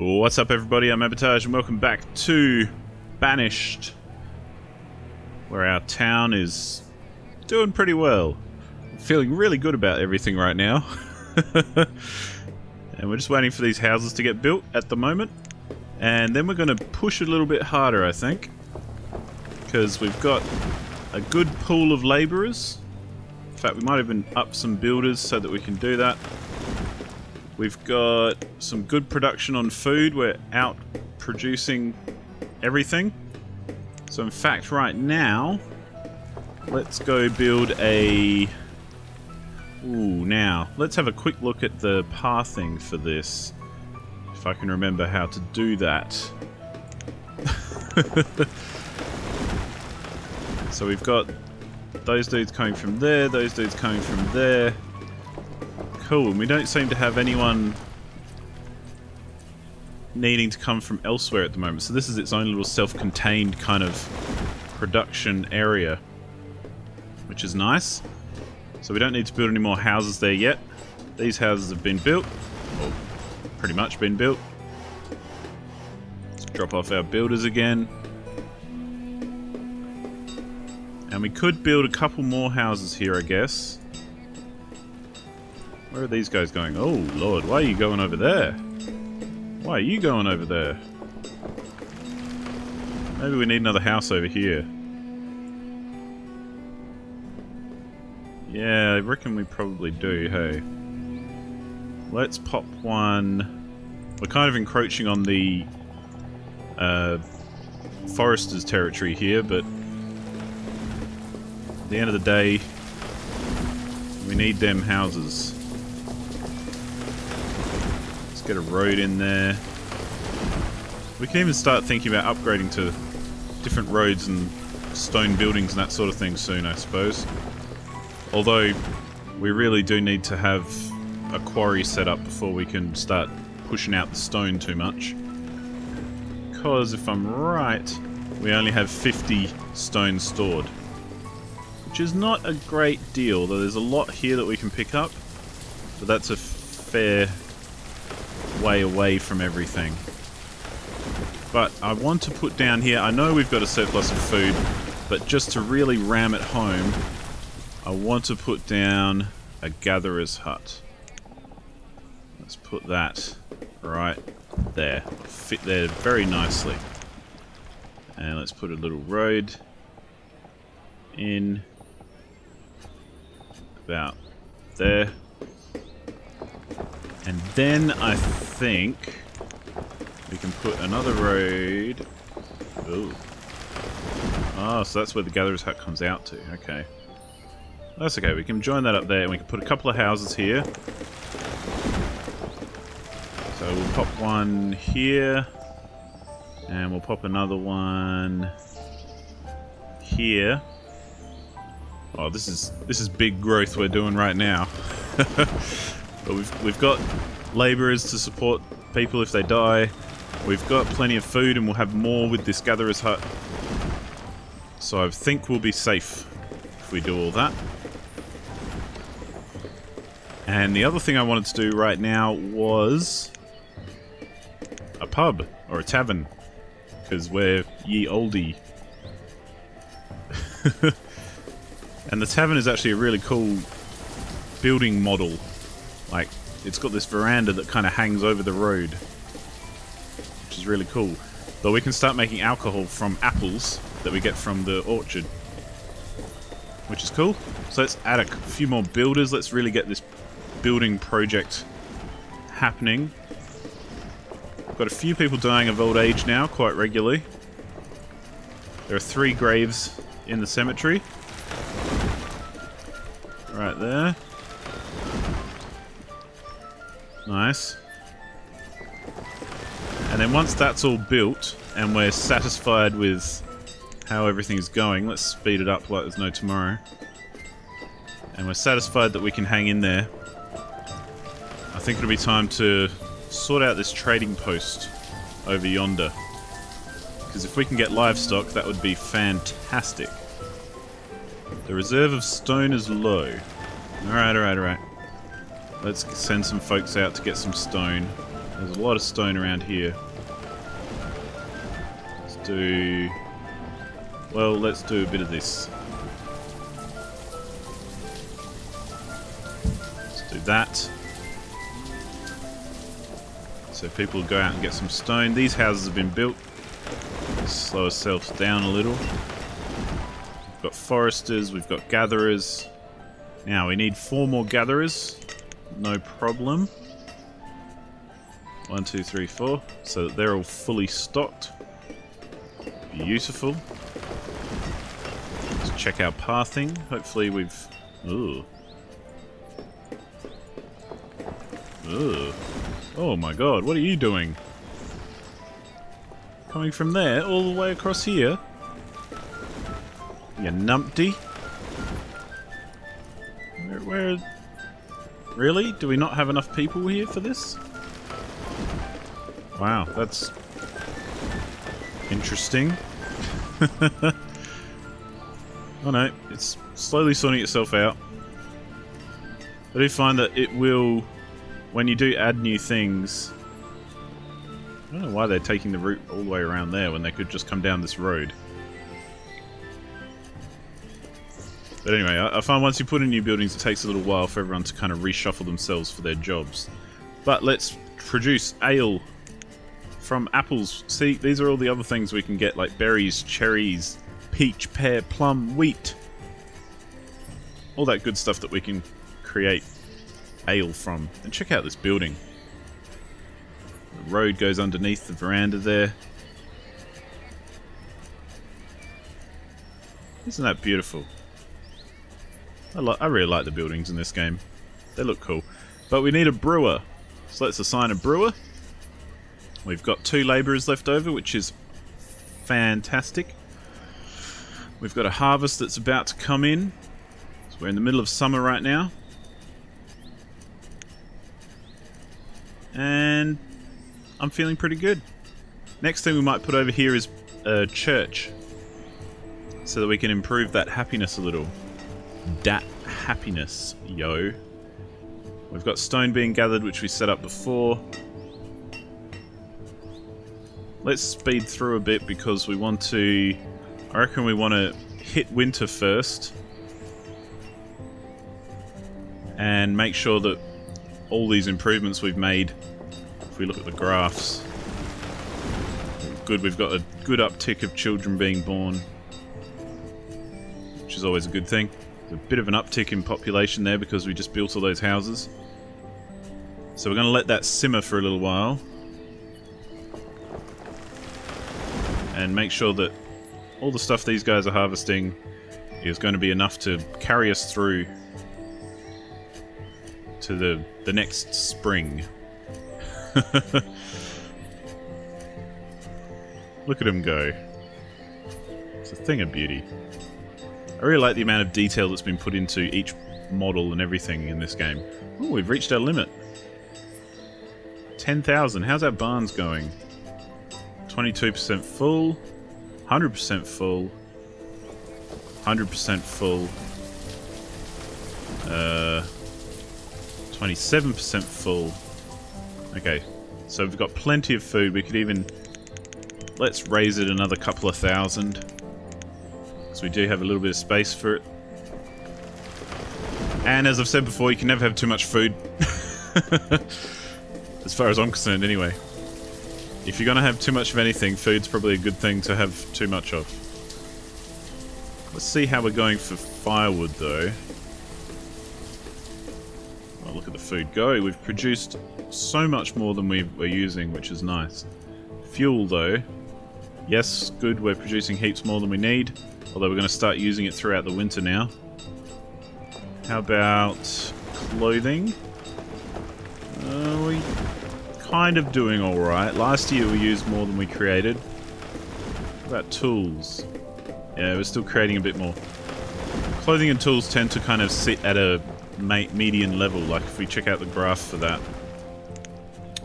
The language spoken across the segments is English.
What's up everybody, I'm Abatage and welcome back to Banished, where our town is doing pretty well. I'm feeling really good about everything right now. And we're just waiting for these houses to get built at the moment. And then we're going to push a little bit harder, I think. Because we've got a good pool of labourers. In fact, we might even up some builders so that we can do that. We've got some good production on food. We're out producing everything. So in fact, right now, let's go build a... now, let's have a quick look at the pathing for this. If I can remember how to do that. So we've got those dudes coming from there, those dudes coming from there. Cool, and we don't seem to have anyone needing to come from elsewhere at the moment. So this is its own little self-contained kind of production area, which is nice. So we don't need to build any more houses there yet. These houses have been built, or pretty much been built. Let's drop off our builders again. And we could build a couple more houses here, I guess. Where are these guys going? Oh, Lord, why are you going over there? Why are you going over there? Maybe we need another house over here. Yeah, I reckon we probably do, hey. Let's pop one... We're kind of encroaching on the forester's territory here, but at the end of the day, we need them houses. Get a road in there. We can even start thinking about upgrading to different roads and stone buildings and that sort of thing soon, I suppose. Although, we really do need to have a quarry set up before we can start pushing out the stone too much. Because, if I'm right, we only have 50 stone stored. Which is not a great deal, though there's a lot here that we can pick up. But that's a fair way away from everything. But I want to put down here, I know we've got a surplus of food, but just to really ram it home, I want to put down a gatherer's hut. Let's put that right there. Fit there very nicely. And let's put a little road in about there. And then I think we can put another road. Ooh. Oh, so that's where the gatherer's hut comes out to. Okay. That's okay, we can join that up there and we can put a couple of houses here. So we'll pop one here. And we'll pop another one here. Oh, this is big growth we're doing right now. But we've got labourers to support people if they die. We've got plenty of food and we'll have more with this gatherer's hut. So I think we'll be safe if we do all that. And the other thing I wanted to do right now was a pub or a tavern. Because we're ye oldie. And the tavern is actually a really cool building model. Like, it's got this veranda that kind of hangs over the road, which is really cool. Though we can start making alcohol from apples that we get from the orchard, which is cool. So let's add a few more builders. Let's really get this building project happening. We've got a few people dying of old age now, quite regularly. There are 3 graves in the cemetery. Right there. Nice. And then once that's all built and we're satisfied with how everything's going, let's speed it up like there's no tomorrow. And we're satisfied that we can hang in there. I think it'll be time to sort out this trading post over yonder. Because if we can get livestock, that would be fantastic. The reserve of stone is low. Alright. Let's send some folks out to get some stone. There's a lot of stone around here. Let's do... Well, let's do a bit of this. Let's do that. So people go out and get some stone. These houses have been built. Let's slow ourselves down a little. We've got foresters, we've got gatherers. Now we need 4 more gatherers. No problem. 1, 2, 3, 4. So that they're all fully stocked. Beautiful. Let's check our pathing. Hopefully we've... Ooh. Ooh. Oh my god, what are you doing? Coming from there all the way across here? You numpty. Where... Really? Do we not have enough people here for this? Wow, that's... interesting. Oh no, it's slowly sorting itself out. I do find that it will... When you do add new things... I don't know why they're taking the route all the way around there when they could just come down this road. But anyway, I find once you put in new buildings, it takes a little while for everyone to kind of reshuffle themselves for their jobs. But let's produce ale from apples. See, these are all the other things we can get, like berries, cherries, peach, pear, plum, wheat. All that good stuff that we can create ale from. And check out this building. The road goes underneath the veranda there. Isn't that beautiful? I really like the buildings in this game. They look cool. But we need a brewer. So let's assign a brewer. We've got 2 labourers left over, which is fantastic. We've got a harvest that's about to come in. So we're in the middle of summer right now. And I'm feeling pretty good. Next thing we might put over here is a church. So that we can improve that happiness a little. Dat happiness, yo. We've got stone being gathered, which we set up before. Let's speed through a bit because we want to... I reckon we want to hit winter first. And make sure that all these improvements we've made, if we look at the graphs, good, we've got a good uptick of children being born, which is always a good thing. A bit of an uptick in population there because we just built all those houses. So we're going to let that simmer for a little while. And make sure that all the stuff these guys are harvesting is going to be enough to carry us through to the next spring. Look at him go. It's a thing of beauty. I really like the amount of detail that's been put into each model and everything in this game. Oh, we've reached our limit. 10,000. How's our barns going? 22% full. 100% full. 100% full. 27% full. Okay, so we've got plenty of food. We could even... Let's raise it another couple of thousand. So we do have a little bit of space for it. And as I've said before, you can never have too much food. As far as I'm concerned, anyway. If you're going to have too much of anything, food's probably a good thing to have too much of. Let's see how we're going for firewood, though. Well, look at the food go. We've produced so much more than we're using, which is nice. Fuel, though. Yes, good, we're producing heaps more than we need. Although we're going to start using it throughout the winter now. How about clothing? We kind of doing alright. Last year we used more than we created. What about tools? Yeah, we're still creating a bit more. Clothing and tools tend to kind of sit at a median level. Like if we check out the graph for that.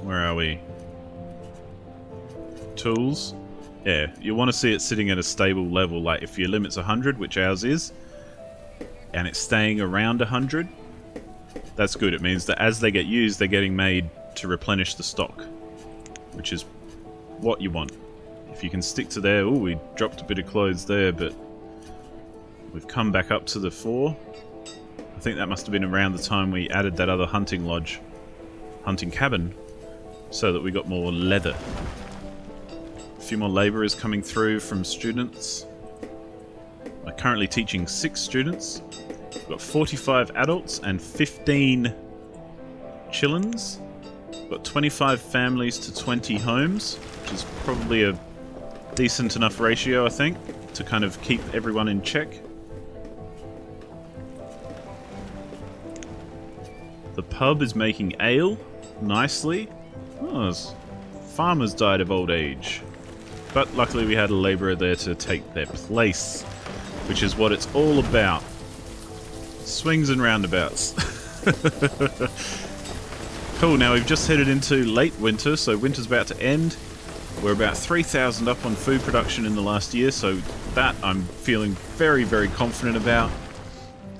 Where are we? Tools. Yeah, you want to see it sitting at a stable level. Like if your limit's 100, which ours is, and it's staying around 100, that's good. It means that as they get used, they're getting made to replenish the stock. which is what you want. If you can stick to there... Oh, we dropped a bit of clothes there, but we've come back up to the 4. I think that must have been around the time we added that other hunting lodge, hunting cabin, so that we got more leather. A few more labourers coming through from students. I'm currently teaching 6 students. We've got 45 adults and 15 chillins. We've got 25 families to 20 homes, which is probably a decent enough ratio, I think, to kind of keep everyone in check. The pub is making ale nicely. Oh, farmers died of old age. But luckily we had a labourer there to take their place, which is what it's all about. Swings and roundabouts. Cool, now we've just headed into late winter, so winter's about to end. We're about 3,000 up on food production in the last year, so that I'm feeling very, very confident about.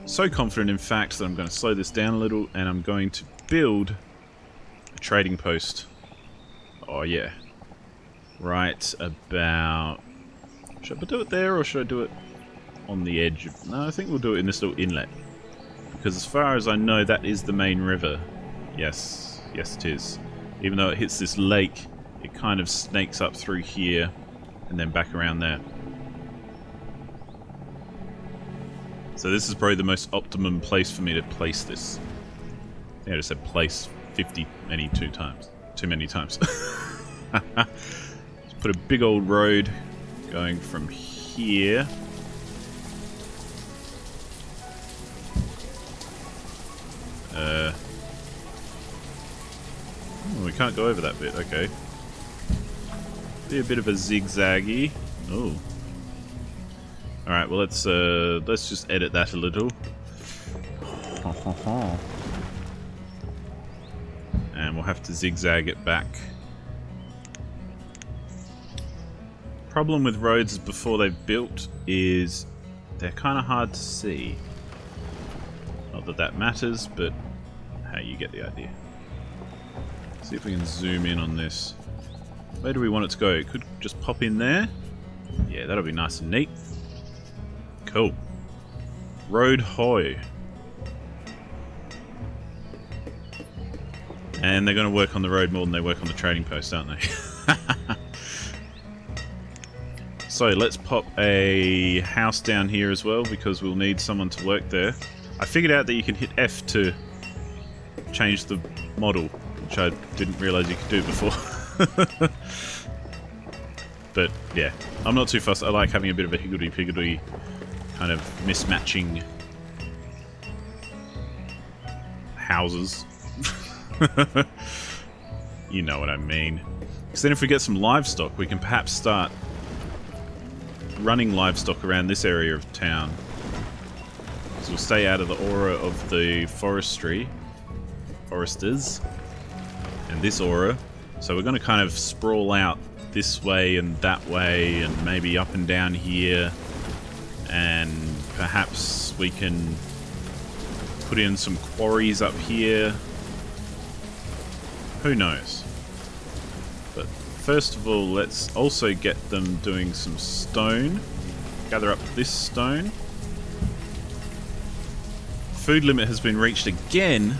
So confident, in fact, that I'm going to slow this down a little, and I'm going to build a trading post. Oh, yeah. Right about... Should I do it there, or should I do it on the edge? No, I think we'll do it in this little inlet. Because as far as I know, that is the main river. Yes, yes it is. Even though it hits this lake, it kind of snakes up through here, and then back around there. So this is probably the most optimum place for me to place this. I think I just said place 52 times. Too many times. Let's put a big old road going from here. Oh, we can't go over that bit, okay. Be a bit of a zigzaggy. Oh. Alright, well let's just edit that a little. And we'll have to zigzag it back. Problem with roads before they've built is they're kind of hard to see. Not that that matters, but hey, you get the idea. See if we can zoom in on this. Where do we want it to go? It could just pop in there. Yeah, that'll be nice and neat. Cool. Road hoy. And they're going to work on the road more than they work on the trading post, aren't they? So let's pop a house down here as well, because we'll need someone to work there. I figured out that you can hit F to change the model, which I didn't realise you could do before. But yeah, I'm not too fussed. I like having a bit of a higgledy-piggledy kind of mismatching houses. You know what I mean. Because then if we get some livestock, we can perhaps start running livestock around this area of town. So we'll stay out of the aura of the foresters, and this aura. So we're going to kind of sprawl out this way and that way, and maybe up and down here. And perhaps we can put in some quarries up here. Who knows? But first of all, let's also get them doing some stone. Gather up this stone. Food limit has been reached again.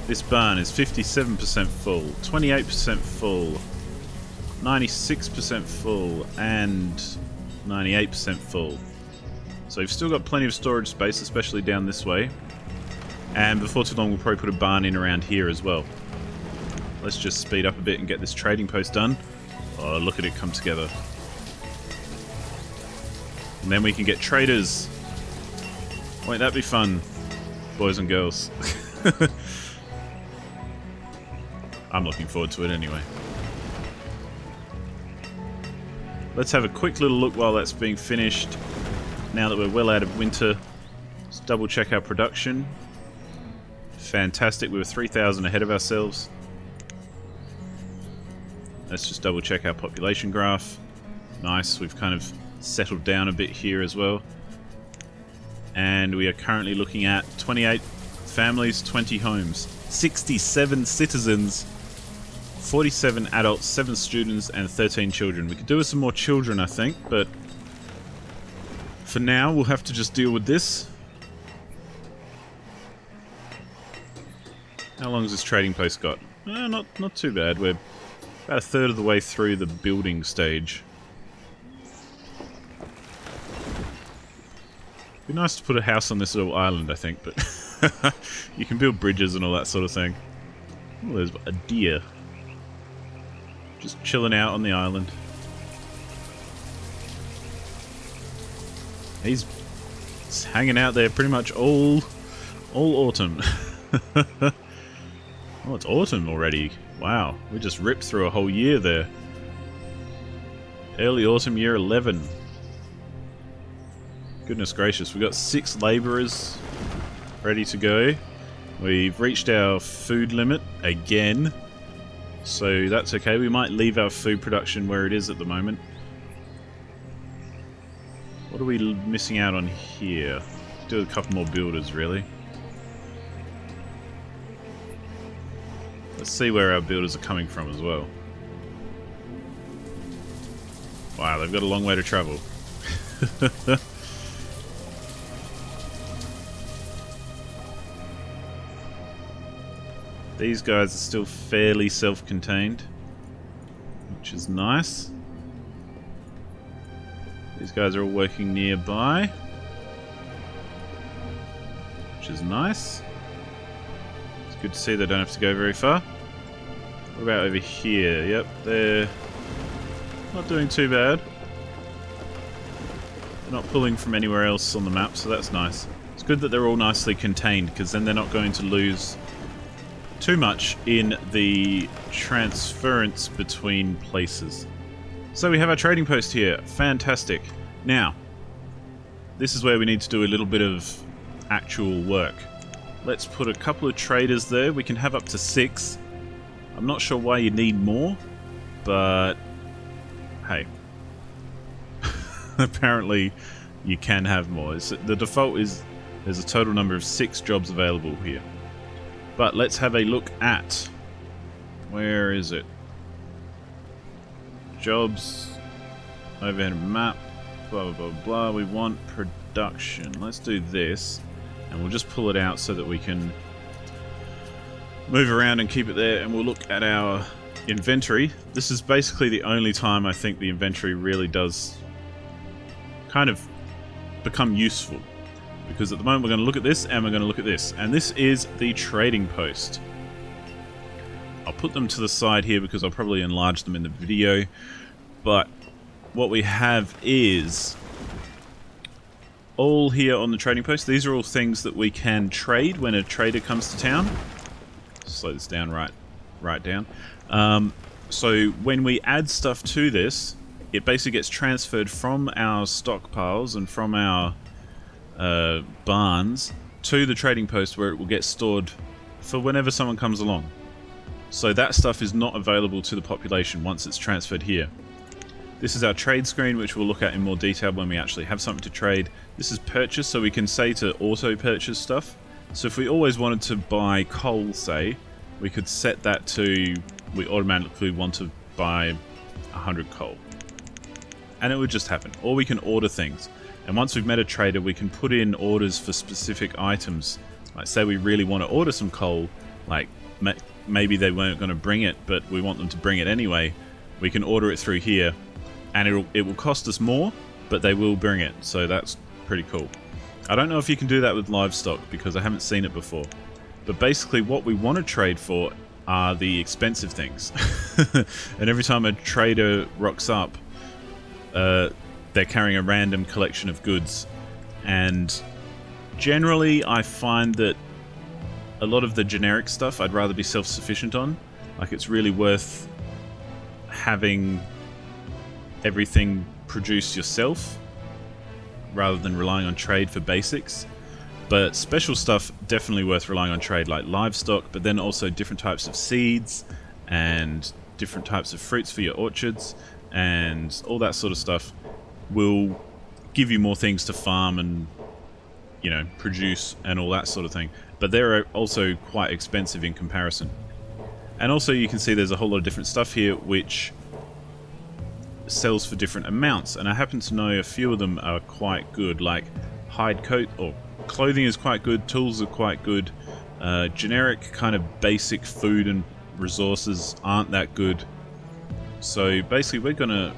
This barn is 57% full, 28% full, 96% full, and 98% full. So we've still got plenty of storage space, especially down this way. And before too long we'll probably put a barn in around here as well. Let's just speed up a bit and get this trading post done. Oh, look at it come together. And then we can get traders. Won't that be fun, boys and girls? I'm looking forward to it anyway. Let's have a quick little look while that's being finished. Now that we're well out of winter, let's double check our production. Fantastic, we were 3,000 ahead of ourselves. Let's just double check our population graph. Nice, we've kind of settled down a bit here as well. And we are currently looking at 28 families, 20 homes, 67 citizens, 47 adults, 7 students, and 13 children. We could do with some more children, I think, but for now, we'll have to just deal with this. How long has this trading post got? Not too bad. We're about a third of the way through the building stage. It'd be nice to put a house on this little island, I think, but you can build bridges and all that sort of thing. Oh, there's a deer. Just chilling out on the island. He's hanging out there pretty much all autumn. Oh, it's autumn already. Wow, we just ripped through a whole year there. Early autumn, year 11. Goodness gracious, we've got 6 labourers ready to go. We've reached our food limit again, so that's okay. We might leave our food production where it is at the moment. What are we missing out on here? Do a couple more builders, really. Let's see where our builders are coming from as well. Wow, they've got a long way to travel. These guys are still fairly self-contained, which is nice. These guys are all working nearby, which is nice. It's good to see they don't have to go very far. What about over here? Yep, they're not doing too bad. They're not pulling from anywhere else on the map, so that's nice. It's good that they're all nicely contained, because then they're not going to lose too much in the transference between places. So we have our trading post here. Fantastic. Now, this is where we need to do a little bit of actual work. Let's put a couple of traders there. We can have up to 6. I'm not sure why you need more, but hey. Apparently you can have more. The default is there's a total number of 6 jobs available here. But let's have a look at... Where is it? Jobs, overhead map, blah blah blah blah. We want production. Let's do this, and we'll just pull it out so that we can move around and keep it there, and we'll look at our inventory. This is basically the only time I think the inventory really does kind of become useful, because at the moment we're going to look at this and we're going to look at this, and this is the trading post. I'll put them to the side here because I'll probably enlarge them in the video, but what we have is all here on the trading post. These are all things that we can trade when a trader comes to town. Slow this down right down. So when we add stuff to this, it basically gets transferred from our stockpiles and from our barns to the trading post, where it will get stored for whenever someone comes along. So that stuff is not available to the population once it's transferred here. This is our trade screen, which we'll look at in more detail when we actually have something to trade. This is purchase, so we can say to auto purchase stuff. So if we always wanted to buy coal, say, we could set that to, we automatically want to buy 100 coal. And it would just happen. Or we can order things. And once we've met a trader, we can put in orders for specific items. Like say we really want to order some coal, like maybe they weren't going to bring it, but we want them to bring it anyway. We can order it through here, and it will cost us more, but they will bring it. So that's pretty cool. I don't know if you can do that with livestock because I haven't seen it before. But basically what we want to trade for are the expensive things. And every time a trader rocks up, they're carrying a random collection of goods. And generally I find that a lot of the generic stuff I'd rather be self-sufficient on. Like, it's really worth having everything produced yourself rather than relying on trade for basics. But special stuff, definitely worth relying on trade, like livestock, but then also different types of seeds and different types of fruits for your orchards, and all that sort of stuff will give you more things to farm and, you know, produce and all that sort of thing. But they're also quite expensive in comparison. And also you can see there's a whole lot of different stuff here which sells for different amounts, and I happen to know a few of them are quite good, like hide coat or clothing is quite good, tools are quite good, generic kind of basic food and resources aren't that good. So basically we're gonna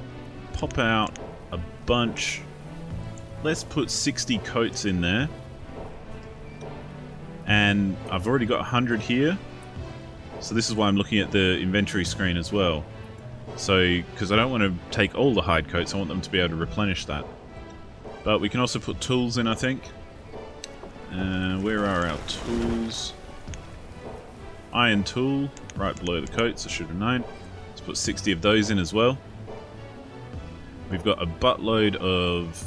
pop out a bunch. Let's put 60 coats in there, and I've already got 100 here, so this is why I'm looking at the inventory screen as well. So, because I don't want to take all the hide coats, I want them to be able to replenish that. But we can also put tools in, I think. Where are our tools? Iron tool, right below the coats, I should have known. Let's put 60 of those in as well. We've got a buttload of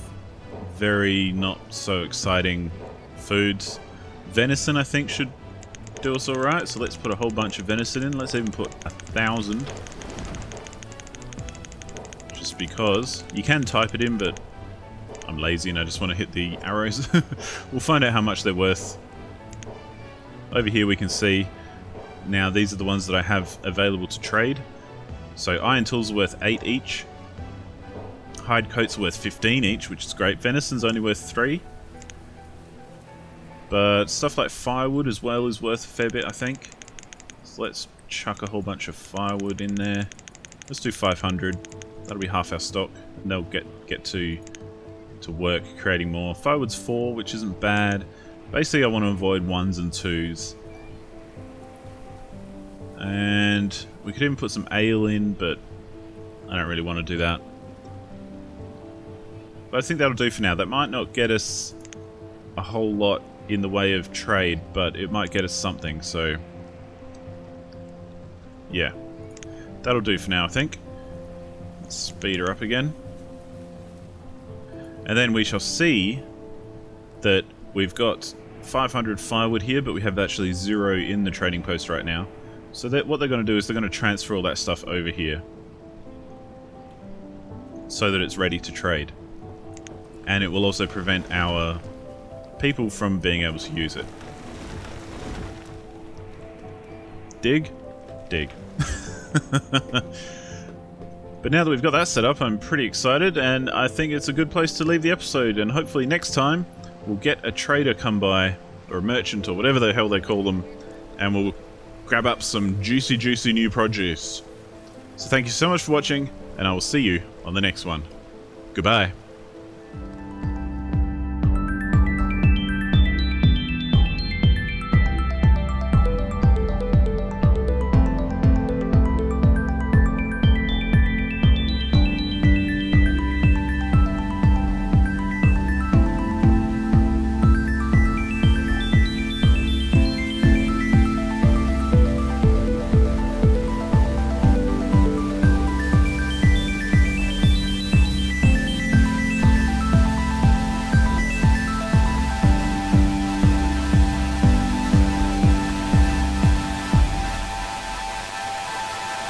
very not so exciting foods. Venison, I think, should do us alright, so let's put a whole bunch of venison in. Let's even put 1,000. Just because you can type it in, but I'm lazy and I just want to hit the arrows. We'll find out how much they're worth. Over here we can see, now these are the ones that I have available to trade. So iron tools are worth 8 each. Hide coats are worth 15 each, which is great. Venison's only worth 3. But stuff like firewood as well is worth a fair bit, I think. So let's chuck a whole bunch of firewood in there. Let's do 500. That'll be half our stock, and they'll get to work creating more. Firewood's 4, which isn't bad. Basically, I want to avoid 1s and 2s. And we could even put some ale in, but I don't really want to do that. But I think that'll do for now. That might not get us a whole lot in the way of trade, but it might get us something, so yeah. That'll do for now, I think. Let's speed her up again. And then we shall see that we've got 500 firewood here, but we have actually 0 in the trading post right now. So that what they're going to do is they're going to transfer all that stuff over here so that it's ready to trade. And it will also prevent our people from being able to use it. Dig? Dig. But now that we've got that set up, I'm pretty excited, and I think it's a good place to leave the episode, and hopefully next time we'll get a trader come by, or a merchant, or whatever the hell they call them, and we'll grab up some juicy new produce. So thank you so much for watching, and I will see you on the next one. Goodbye.